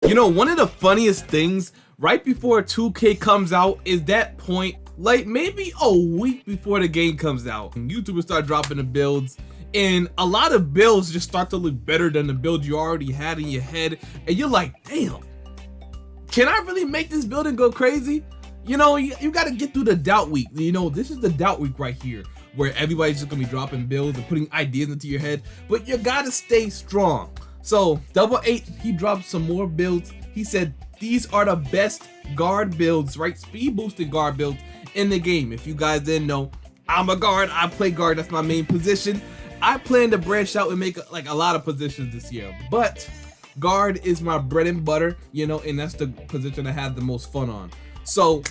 You know, one of the funniest things right before 2K comes out is that point, like maybe a week before the game comes out, YouTubers start dropping the builds, and a lot of builds just start to look better than the build you already had in your head, and you're like, damn, can I really make this build and go crazy? You know, you got to get through the doubt week. You know, this is the doubt week right here, where everybody's just gonna be dropping builds and putting ideas into your head, but you gotta stay strong. So Double 8, he dropped some more builds. He said these are the best guard builds, right? Speed boosted guard builds in the game. If you guys didn't know, I'm a guard. I play guard. That's my main position. I plan to branch out and make like a lot of positions this year, but guard is my bread and butter, you know, and that's the position I have the most fun on. So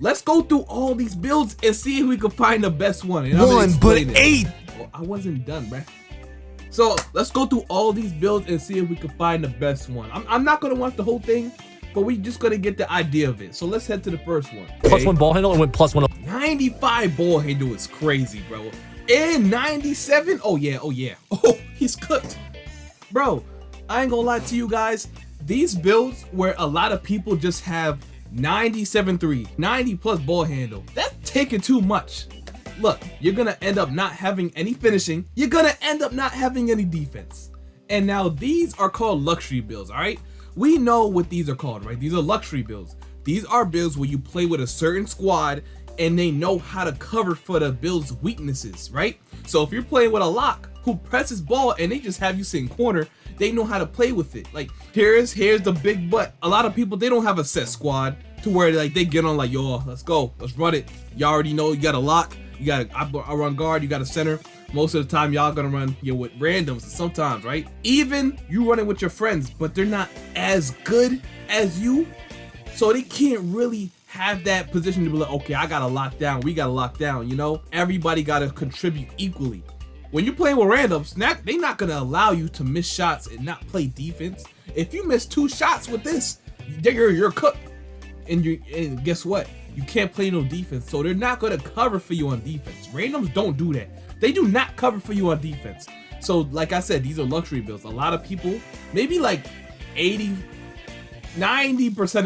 let's go through all these builds and see if we can find the best one. And One, but 8. Well, I wasn't done, bruh. So let's go through all these builds and see if we can find the best one. I'm not gonna watch the whole thing, but we just gonna get the idea of it. So let's head to the first one. Okay. +1 ball handle and went +1. 95 ball handle is crazy, bro. And 97. Oh yeah. Oh, he's cooked, bro. I ain't gonna lie to you guys. These builds where a lot of people just have 97.3, 90 plus ball handle, that's taking too much. Look, you're gonna end up not having any finishing. You're gonna end up not having any defense. And now these are called luxury builds, all right? We know what these are called, right? These are luxury builds. These are builds where you play with a certain squad and they know how to cover for the build's weaknesses, right? So if you're playing with a lock who presses ball and they just have you sit in corner, they know how to play with it. Like here's the big butt. A lot of people, they don't have a set squad to where like they get on like, yo, let's go, let's run it. You already know you got a lock. You got I run guard, you got a center. Most of the time y'all gonna run, you know, with randoms sometimes, right? Even you running with your friends, but they're not as good as you. So they can't really have that position to be like, okay, I gotta lock down, we gotta lock down, you know? Everybody gotta contribute equally. When you're playing with randoms, they're not gonna allow you to miss shots and not play defense. If you miss 2 shots with this, you're cooked. And guess what? You can't play no defense, so they're not going to cover for you on defense. Randoms don't do that. They do not cover for you on defense. So like I said, these are luxury builds. A lot of people, maybe like 90%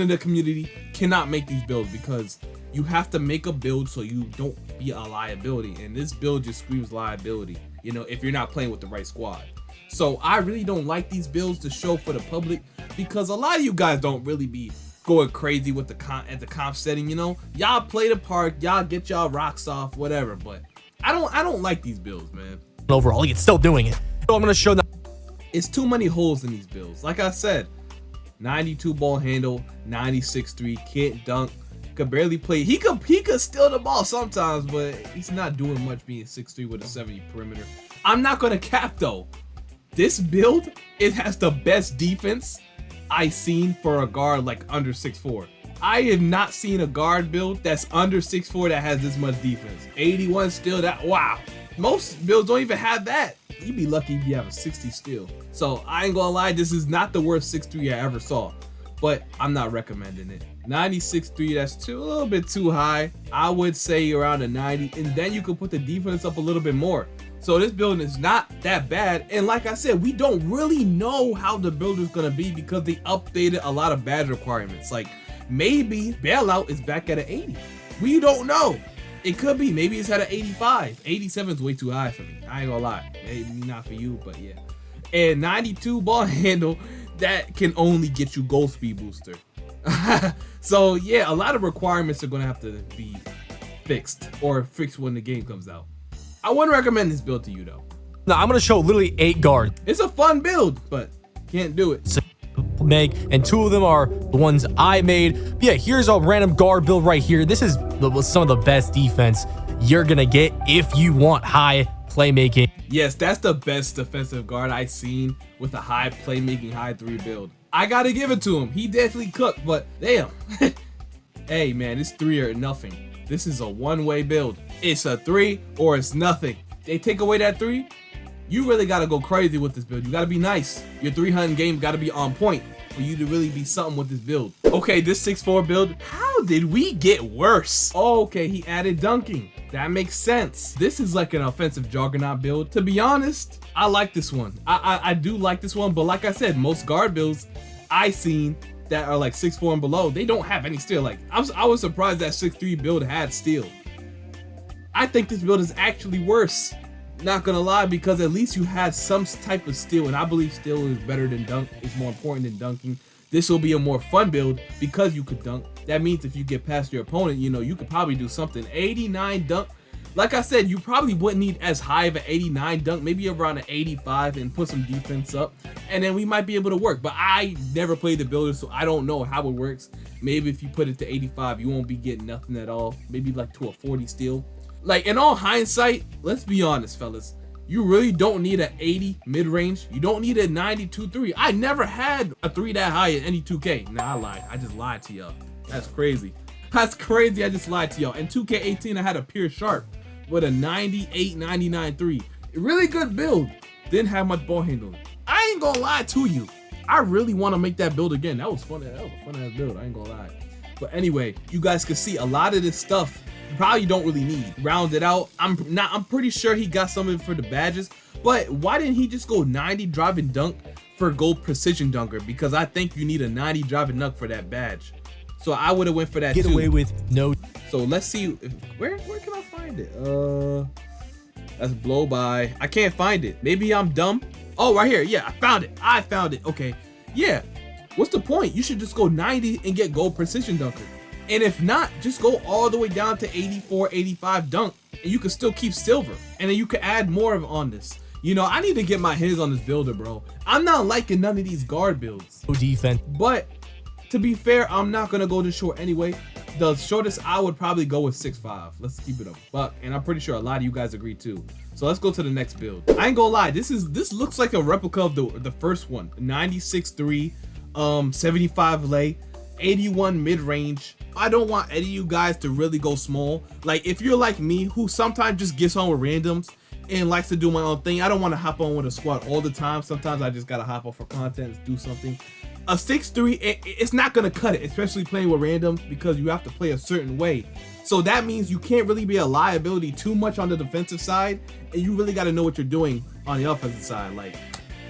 of the community cannot make these builds because you have to make a build so you don't be a liability. And this build just screams liability, you know, if you're not playing with the right squad. So I really don't like these builds to show for the public because a lot of you guys don't really be going crazy with the comp setting, you know. Y'all play the park, y'all get y'all rocks off, whatever. But I don't like these builds, man. Overall, it's still doing it. So I'm gonna show them. It's too many holes in these builds. Like I said, 92 ball handle, 96.3, can't dunk, could barely play. He could steal the ball sometimes, but he's not doing much being 6'3 with a 70 perimeter. I'm not gonna cap though. This build, it has the best defense I seen for a guard like under 6'4. I have not seen a guard build that's under 6'4 that has this much defense. 81 still, that wow. Most builds don't even have that. You'd be lucky if you have a 60 still. So I ain't gonna lie, this is not the worst 6'3 I ever saw, but I'm not recommending it. 96.3, that's a little bit too high. I would say around a 90, and then you could put the defense up a little bit more. So this build is not that bad. And like I said, we don't really know how the build is gonna be because they updated a lot of badge requirements. Like maybe bailout is back at an 80. We don't know. It could be, maybe it's at an 85. 87 is way too high for me. I ain't gonna lie. Maybe not for you, but yeah. And 92 ball handle, that can only get you goal speed booster. So yeah, a lot of requirements are gonna have to be fixed or fixed when the game comes out. I wouldn't recommend this build to you though. Now I'm gonna show literally 8 guards. It's a fun build, but can't do it. Make, and 2 of them are the ones I made. But yeah, here's a random guard build right here. This is some of the best defense you're gonna get if you want high playmaking. Yes, that's the best defensive guard I've seen with a high playmaking, high 3 build. I gotta give it to him. He definitely cooked, but damn. Hey man, it's 3 or nothing. This is a one-way build. It's a 3 or it's nothing. They take away that 3, you really gotta go crazy with this build. You gotta be nice. Your 3 hunting game gotta be on point for you to really be something with this build. Okay, this 6'4 build, how did we get worse? Oh, okay, he added dunking. That makes sense. This is like an offensive juggernaut build. To be honest, I like this one. I do like this one, but like I said, most guard builds I seen that are like 6'4" and below, they don't have any steal. Like I was surprised that 6'3" build had steal. I think this build is actually worse. Not gonna lie, because at least you had some type of steal, and I believe steal is better than dunk. It's more important than dunking. This will be a more fun build because you could dunk. That means if you get past your opponent, you know, you could probably do something. 89 dunk. Like I said, you probably wouldn't need as high of an 89 dunk, maybe around an 85 and put some defense up, and then we might be able to work. But I never played the builder, so I don't know how it works. Maybe if you put it to 85, you won't be getting nothing at all. Maybe like to a 40 steal. Like, in all hindsight, let's be honest, fellas. You really don't need an 80 mid-range. You don't need a 92 3. I never had a 3 that high in any 2K. Nah, I lied. I just lied to y'all. That's crazy. That's crazy. I just lied to y'all. In 2K18, I had a pure sharp with a 98, 99 3. Really good build. Didn't have much ball handling. I ain't gonna lie to you. I really want to make that build again. That was fun. That was a fun ass build. I ain't gonna lie. But anyway, you guys can see a lot of this stuff you probably don't really need. Round it out. I'm pretty sure he got some of it for the badges, but why didn't he just go 90 drive and dunk for gold precision dunker? Because I think you need a 90 drive and dunk for that badge. So I would have went for that Get too. away with no. So let's see where can I find it? That's blow by. I can't find it. Maybe I'm dumb. Oh, right here. Yeah, I found it. Okay. Yeah. What's the point? You should just go 90 and get gold precision dunker. And if not, just go all the way down to 84, 85 dunk, and you can still keep silver. And then you can add more of on this. You know, I need to get my hands on this builder, bro. I'm not liking none of these guard builds. No defense. But to be fair, I'm not gonna go this short anyway. The shortest I would probably go with 6'5". Let's keep it a buck, and I'm pretty sure a lot of you guys agree too. So let's go to the next build. I ain't gonna lie, this looks like a replica of the first one. 96 3, 75 lay, 81 mid-range. I don't want any of you guys to really go small. Like, if you're like me, who sometimes just gets on with randoms and likes to do my own thing, I don't want to hop on with a squad all the time. Sometimes I just gotta hop on for content and do something. A 6'3", it's not gonna cut it, especially playing with randoms, because you have to play a certain way. So that means you can't really be a liability too much on the defensive side, and you really got to know what you're doing on the offensive side. Like,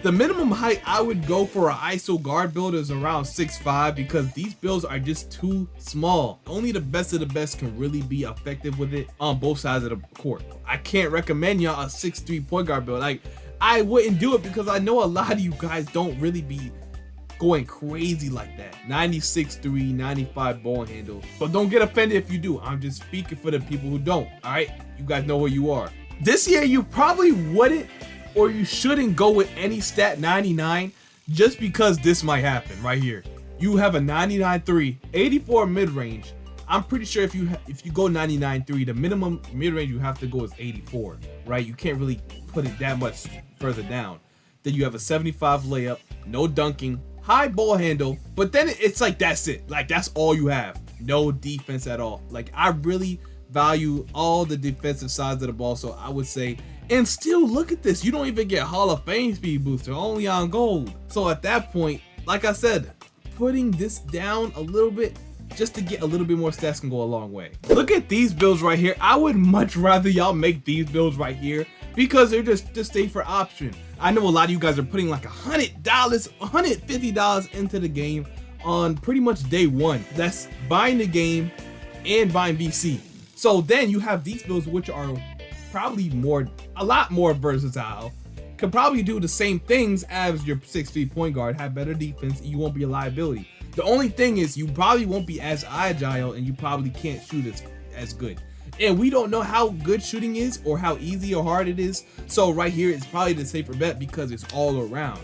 the minimum height I would go for an ISO guard build is around 6'5", because these builds are just too small. Only the best of the best can really be effective with it on both sides of the court. I can't recommend y'all a 6'3" point guard build. Like, I wouldn't do it because I know a lot of you guys don't really be going crazy like that. 96 3, 95 ball handle. But don't get offended if you do. I'm just speaking for the people who don't. All right, you guys know where you are. This year you probably wouldn't, or you shouldn't go with any stat 99, just because this might happen right here. You have a 99 3, 84 mid-range. I'm pretty sure if you go 99 3, the minimum mid-range you have to go is 84, right? You can't really put it that much further down. Then you have a 75 layup, no dunking, high ball handle, but then it's like that's it. Like, that's all you have. No defense at all. Like, I really value all the defensive sides of the ball, so I would say, and still look at this, you don't even get Hall of Fame speed booster, only on gold. So at that point, like I said, putting this down a little bit just to get a little bit more stats can go a long way. Look at these builds right here. I would much rather y'all make these builds right here because they're just stay for option. I know a lot of you guys are putting like $100, $150 into the game on pretty much day one. That's buying the game and buying VC. So then you have these builds which are probably a lot more versatile, could probably do the same things as your 6'3" point guard, have better defense, and you won't be a liability. The only thing is you probably won't be as agile, and you probably can't shoot as good. And we don't know how good shooting is or how easy or hard it is. So right here, it's probably the safer bet because it's all around.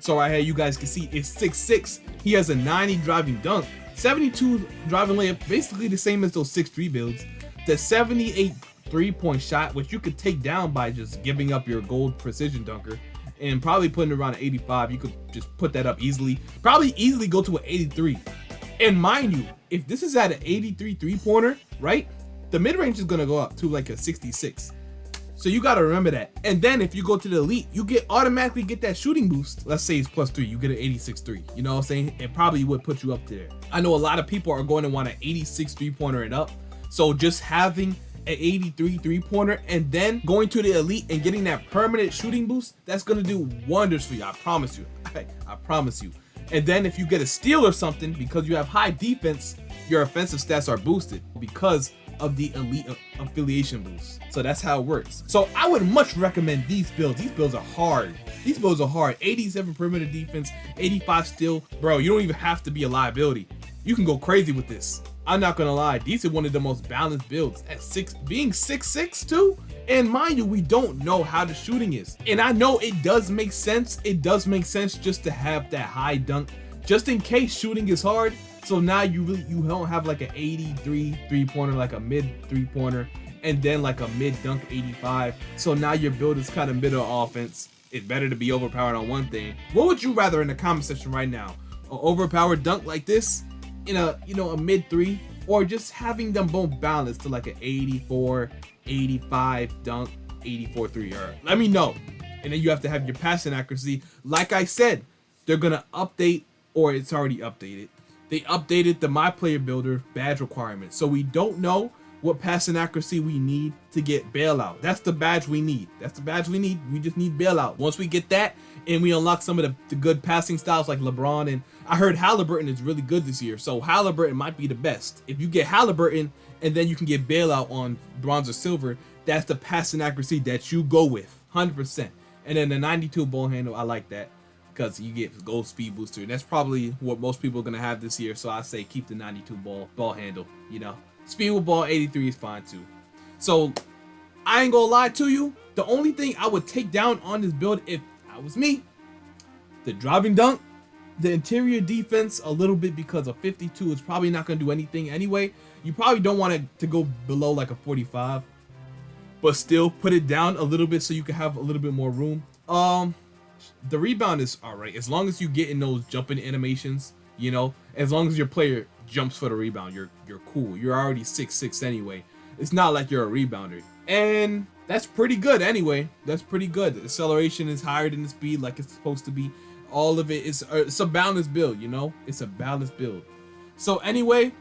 So right here, you guys can see it's 6'6". He has a 90 driving dunk, 72 driving layup, basically the same as those 6'3" builds. The 78 3-point shot, which you could take down by just giving up your gold precision dunker and probably putting it around an 85. You could just put that up easily. Probably easily go to an 83. And mind you, if this is at an 83 3-pointer, right? The mid-range is gonna go up to like a 66. So you gotta remember that. And then if you go to the elite, you automatically get that shooting boost. Let's say it's +3, you get an 86 3. You know what I'm saying? It probably would put you up there. I know a lot of people are going to want an 86 3-pointer and up. So just having an 83 3-pointer and then going to the elite and getting that permanent shooting boost, that's gonna do wonders for you. I promise you. I promise you. And then if you get a steal or something, because you have high defense, your offensive stats are boosted because of the elite affiliation boost. So that's how it works. So I would much recommend these builds. These builds are hard. These builds are hard. 87 perimeter defense, 85 steal. Bro, you don't even have to be a liability. You can go crazy with this. I'm not gonna lie, these are one of the most balanced builds at being 6'6" too. And mind you, we don't know how the shooting is. And I know it does make sense. It does make sense just to have that high dunk, just in case shooting is hard. So now you don't have like an 83 3-pointer, like a mid 3-pointer, and then like a mid dunk 85. So now your build is kind of middle offense. It's better to be overpowered on one thing. What would you rather in the comment section right now? An overpowered dunk like this in a a mid 3, or just having them both balanced to like an 84 85 dunk, 84 3-yard? Let me know. And then you have to have your passing accuracy. Like I said, they're gonna update, or it's already updated. They updated the My Player Builder badge requirement, so we don't know what passing accuracy we need to get bailout. That's the badge we need. That's the badge we need. We just need bailout. Once we get that, and we unlock some of the good passing styles like LeBron, and I heard Halliburton is really good this year, so Halliburton might be the best. If you get Halliburton and then you can get bailout on bronze or silver, that's the passing accuracy that you go with, 100%. And then the 92 ball handle, I like that, because you get gold speed booster. And that's probably what most people are gonna have this year. So I say keep the 92 ball handle. Speed with ball 83 is fine too. So I ain't gonna lie to you. The only thing I would take down on this build if I was me, the driving dunk, the interior defense a little bit, because a 52 is probably not gonna do anything anyway. You probably don't want it to go below like a 45, but still put it down a little bit so you can have a little bit more room. The rebound is all right as long as you get in those jumping animations. As long as your player jumps for the rebound, you're cool. You're already 6'6" anyway. It's not like you're a rebounder, and that's pretty good anyway. That's pretty good. The acceleration is higher than the speed, like it's supposed to be. All of it is it's a balanced build. It's a balanced build. So anyway,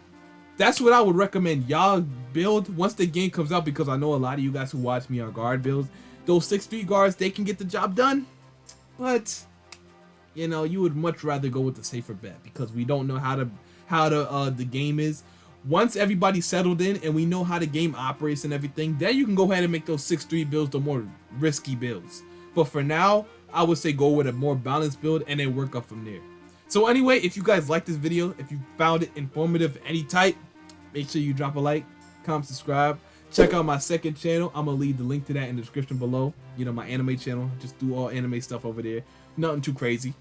that's what I would recommend y'all build once the game comes out, because I know a lot of you guys who watch me are guard builds. Those 6'3" guards, they can get the job done, but you would much rather go with the safer bet, because we don't know how the game is. Once everybody's settled in and we know how the game operates and everything, then you can go ahead and make those 6'3" builds the more risky builds. But for now, I would say go with a more balanced build and then work up from there. So anyway, if you guys like this video, if you found it informative of any type, make sure you drop a like, comment, subscribe. Check out my second channel. I'm gonna leave the link to that in the description below. My anime channel. Just do all anime stuff over there. Nothing too crazy.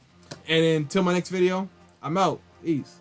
And until my next video, I'm out. Peace.